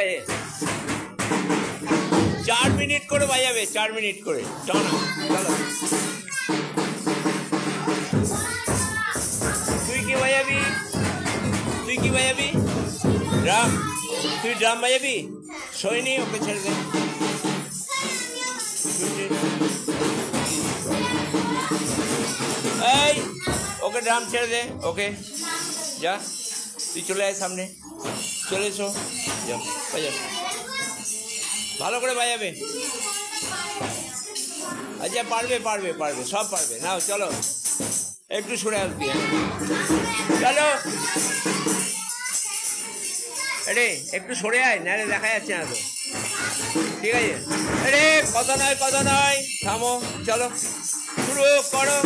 আছে 4 মিনিট করে বাজাবে 4 মিনিট করে টানা চলো তুই কি বাজাবি ড্রাম তুই ড্রাম বাজাবি সইনি ওকে ছেড়ে দে এই ওকে ড্রাম ছেড়ে দে ওকে যা তুই চলে আয় সামনে চলে এসো যা বাজা ভালো করে বাজাবে আচ্ছা পারবে সব পারবে নাও চলো একটু সরে আসবি চলো আরে একটু সরে আয় নাহলে দেখা যাচ্ছে না তো ঠিক আছে আরে কথা নয় থামো চলো শুরু করো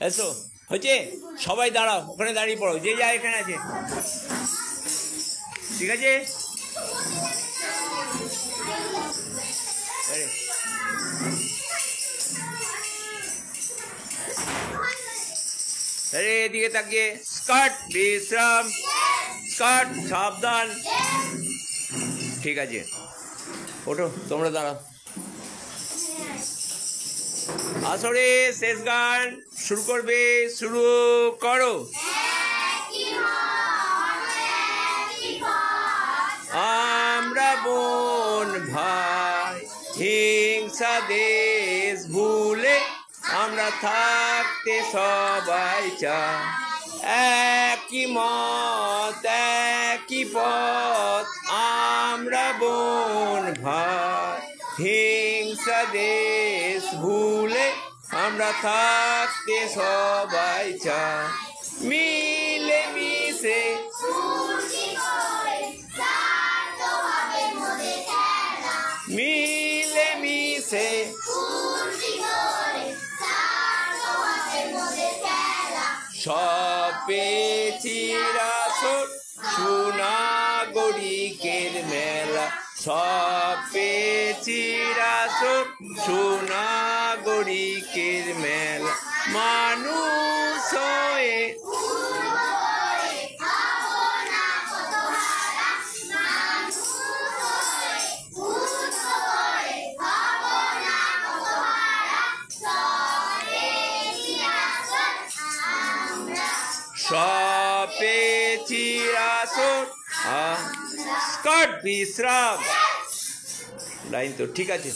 এসো হচ্ছে সবাই দাঁড়াও ওখানে দাঁড়িয়ে পড়ো যে যা এখানে আছে ঠিক আছে আরে এদিকে তাকিয়ে স্কার্ট বিশ্রাম স্কার্ট সাবধান ঠিক আছে ওঠো তোমরা দাঁড়াও আসরে শেষ গান শুরু করবে শুরু করো আমরা বোন ভাই হিংসা দেশ ভুলে আমরা থাকতে সবাই চাই একই মত একই পথ আমরা বোন ভাই হিংসা দেশ ভুলে আমরা থাকতে সবাই চাই মিলে মিশে মিলে মিশে সব পেয়েছিরাসর সুনাগরিকের মেলা সব পেয়েছিরাসর সুনাগরিকের মেলা মানুষ হয়ে সব পেয়েছিরাসর স্কার্ট বিশ্রাম লাইন তো ঠিক আছে।